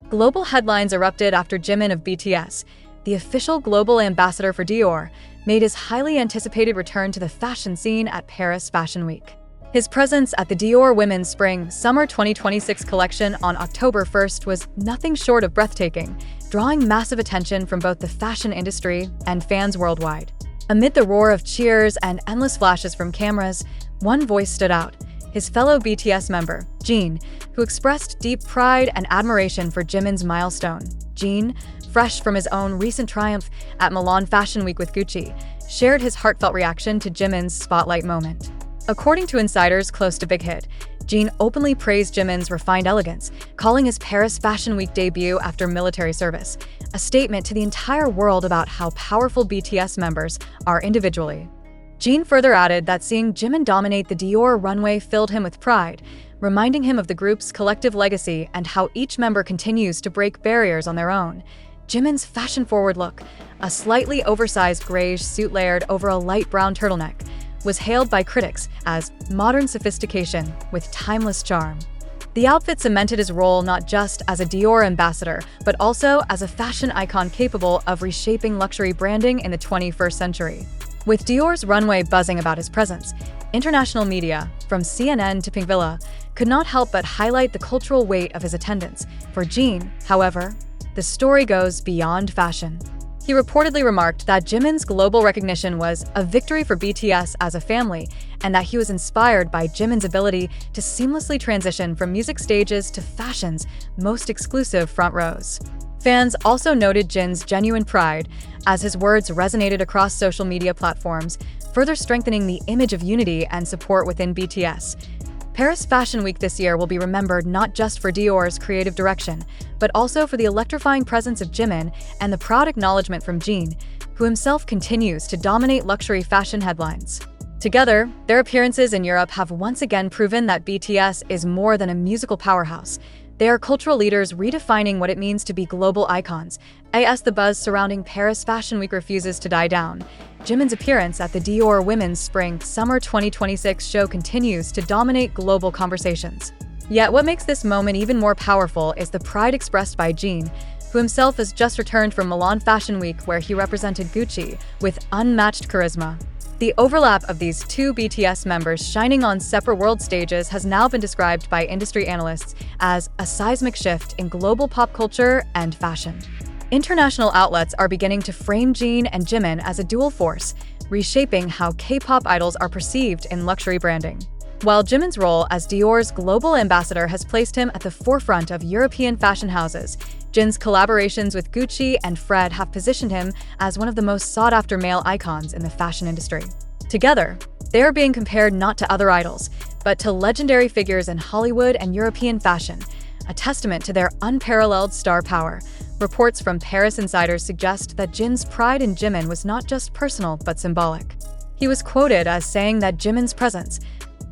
Global headlines erupted after Jimin of BTS, the official global ambassador for Dior, made his highly anticipated return to the fashion scene at Paris Fashion Week. His presence at the Dior Women's Spring/Summer 2026 collection on October 1st was nothing short of breathtaking, drawing massive attention from both the fashion industry and fans worldwide. Amid the roar of cheers and endless flashes from cameras, one voice stood out: his fellow BTS member, Jin, who expressed deep pride and admiration for Jimin's milestone. Jin, fresh from his own recent triumph at Milan Fashion Week with Gucci, shared his heartfelt reaction to Jimin's spotlight moment. According to insiders close to Big Hit, Jin openly praised Jimin's refined elegance, calling his Paris Fashion Week debut after military service a statement to the entire world about how powerful BTS members are individually. Jin further added that seeing Jimin dominate the Dior runway filled him with pride, reminding him of the group's collective legacy and how each member continues to break barriers on their own. Jimin's fashion-forward look, a slightly oversized grayish suit layered over a light brown turtleneck, was hailed by critics as modern sophistication with timeless charm. The outfit cemented his role not just as a Dior ambassador, but also as a fashion icon capable of reshaping luxury branding in the 21st century. With Dior's runway buzzing about his presence, international media, from CNN to Pinkvilla, could not help but highlight the cultural weight of his attendance. For Jin, however, the story goes beyond fashion. He reportedly remarked that Jimin's global recognition was a victory for BTS as a family, and that he was inspired by Jimin's ability to seamlessly transition from music stages to fashion's most exclusive front rows. Fans also noted Jin's genuine pride, as his words resonated across social media platforms, further strengthening the image of unity and support within BTS. Paris Fashion Week this year will be remembered not just for Dior's creative direction, but also for the electrifying presence of Jimin and the proud acknowledgement from Jin, who himself continues to dominate luxury fashion headlines. Together, their appearances in Europe have once again proven that BTS is more than a musical powerhouse. They are cultural leaders redefining what it means to be global icons. As the buzz surrounding Paris Fashion Week refuses to die down, Jimin's appearance at the Dior Women's Spring/Summer 2026 show continues to dominate global conversations. Yet what makes this moment even more powerful is the pride expressed by Jin, who himself has just returned from Milan Fashion Week where he represented Gucci with unmatched charisma. The overlap of these two BTS members shining on separate world stages has now been described by industry analysts as a seismic shift in global pop culture and fashion. International outlets are beginning to frame Jin and Jimin as a dual force, reshaping how K-pop idols are perceived in luxury branding. While Jimin's role as Dior's global ambassador has placed him at the forefront of European fashion houses, Jin's collaborations with Gucci and Fred have positioned him as one of the most sought-after male icons in the fashion industry. Together, they are being compared not to other idols, but to legendary figures in Hollywood and European fashion, a testament to their unparalleled star power. Reports from Paris insiders suggest that Jin's pride in Jimin was not just personal but symbolic. He was quoted as saying that Jimin's presence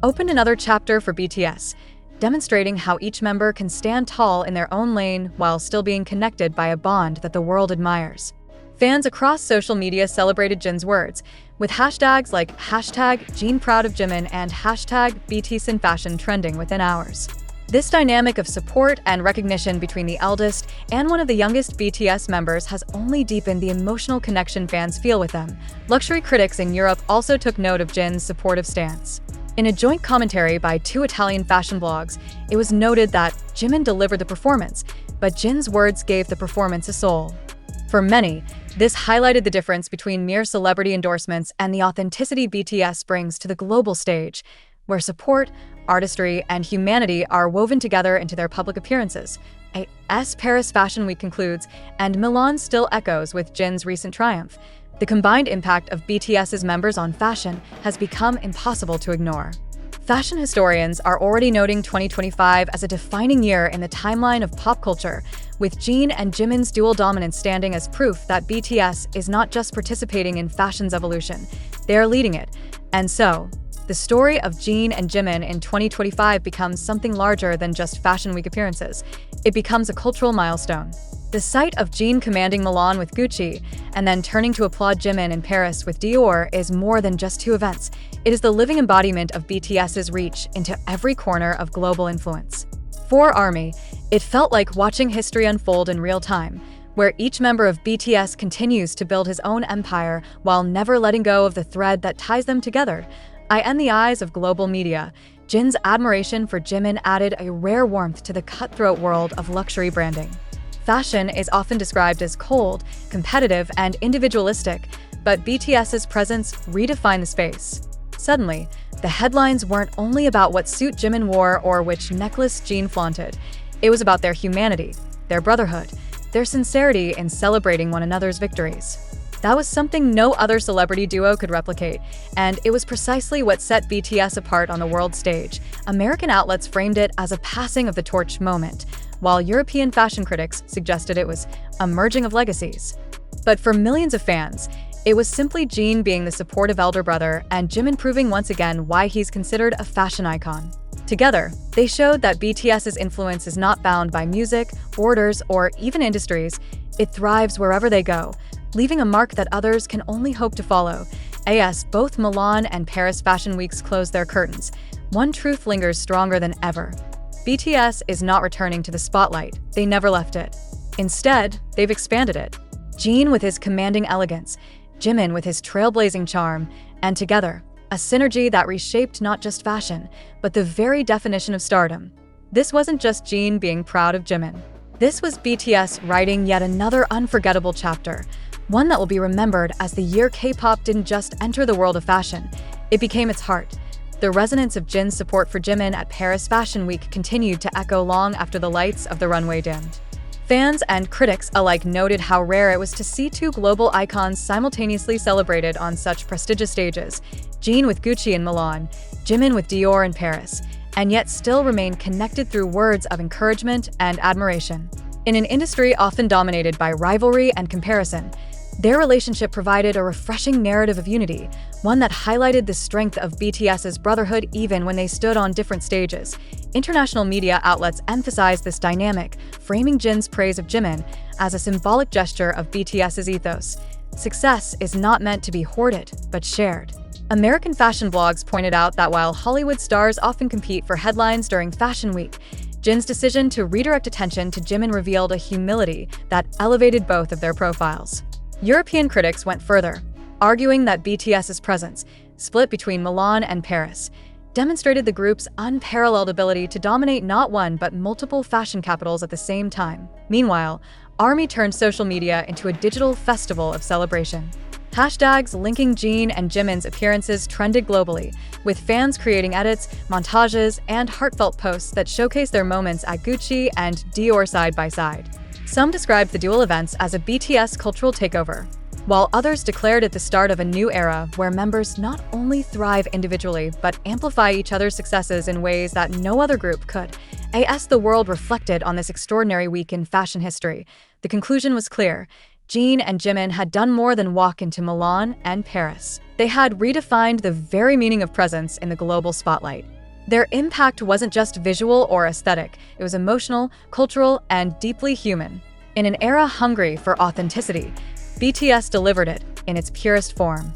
opened another chapter for BTS, demonstrating how each member can stand tall in their own lane while still being connected by a bond that the world admires. Fans across social media celebrated Jin's words, with hashtags like #JinProudOfJimin and #BTSInFashion trending within hours. This dynamic of support and recognition between the eldest and one of the youngest BTS members has only deepened the emotional connection fans feel with them. Luxury critics in Europe also took note of Jin's supportive stance. In a joint commentary by two Italian fashion blogs, it was noted that Jimin delivered the performance, but Jin's words gave the performance a soul. For many, this highlighted the difference between mere celebrity endorsements and the authenticity BTS brings to the global stage, where support, artistry, and humanity are woven together into their public appearances. As Paris Fashion Week concludes, and Milan still echoes with Jin's recent triumph, the combined impact of BTS's members on fashion has become impossible to ignore. Fashion historians are already noting 2025 as a defining year in the timeline of pop culture, with Jin and Jimin's dual dominance standing as proof that BTS is not just participating in fashion's evolution, they are leading it. And so, the story of Jin and Jimin in 2025 becomes something larger than just Fashion Week appearances. It becomes a cultural milestone. The sight of Jin commanding Milan with Gucci and then turning to applaud Jimin in Paris with Dior is more than just two events. It is the living embodiment of BTS's reach into every corner of global influence. For ARMY, it felt like watching history unfold in real time, where each member of BTS continues to build his own empire while never letting go of the thread that ties them together. In the eyes of global media, Jin's admiration for Jimin added a rare warmth to the cutthroat world of luxury branding. Fashion is often described as cold, competitive, and individualistic, but BTS's presence redefined the space. Suddenly, the headlines weren't only about what suit Jimin wore or which necklace Jin flaunted. It was about their humanity, their brotherhood, their sincerity in celebrating one another's victories. That was something no other celebrity duo could replicate, and it was precisely what set BTS apart on the world stage. American outlets framed it as a passing of the torch moment, while European fashion critics suggested it was a merging of legacies. But for millions of fans, it was simply Jin being the supportive elder brother and Jimin proving once again why he's considered a fashion icon. Together, they showed that BTS's influence is not bound by music, borders, or even industries. It thrives wherever they go, leaving a mark that others can only hope to follow. As both Milan and Paris Fashion Weeks close their curtains, one truth lingers stronger than ever. BTS is not returning to the spotlight. They never left it. Instead, they've expanded it. Jin with his commanding elegance, Jimin with his trailblazing charm, and together, a synergy that reshaped not just fashion, but the very definition of stardom. This wasn't just Jin being proud of Jimin. This was BTS writing yet another unforgettable chapter, one that will be remembered as the year K-pop didn't just enter the world of fashion, it became its heart. The resonance of Jin's support for Jimin at Paris Fashion Week continued to echo long after the lights of the runway dimmed. Fans and critics alike noted how rare it was to see two global icons simultaneously celebrated on such prestigious stages, Jin with Gucci in Milan, Jimin with Dior in Paris, and yet still remain connected through words of encouragement and admiration. In an industry often dominated by rivalry and comparison, their relationship provided a refreshing narrative of unity, one that highlighted the strength of BTS's brotherhood even when they stood on different stages. International media outlets emphasized this dynamic, framing Jin's praise of Jimin as a symbolic gesture of BTS's ethos. Success is not meant to be hoarded, but shared. American fashion blogs pointed out that while Hollywood stars often compete for headlines during Fashion Week, Jin's decision to redirect attention to Jimin revealed a humility that elevated both of their profiles. European critics went further, arguing that BTS's presence, split between Milan and Paris, demonstrated the group's unparalleled ability to dominate not one but multiple fashion capitals at the same time. Meanwhile, ARMY turned social media into a digital festival of celebration. Hashtags linking Jin and Jimin's appearances trended globally, with fans creating edits, montages, and heartfelt posts that showcase their moments at Gucci and Dior side by side. Some described the dual events as a BTS cultural takeover, while others declared it the start of a new era where members not only thrive individually but amplify each other's successes in ways that no other group could. As the world reflected on this extraordinary week in fashion history, the conclusion was clear. Jin and Jimin had done more than walk into Milan and Paris. They had redefined the very meaning of presence in the global spotlight. Their impact wasn't just visual or aesthetic, it was emotional, cultural, and deeply human. In an era hungry for authenticity, BTS delivered it in its purest form.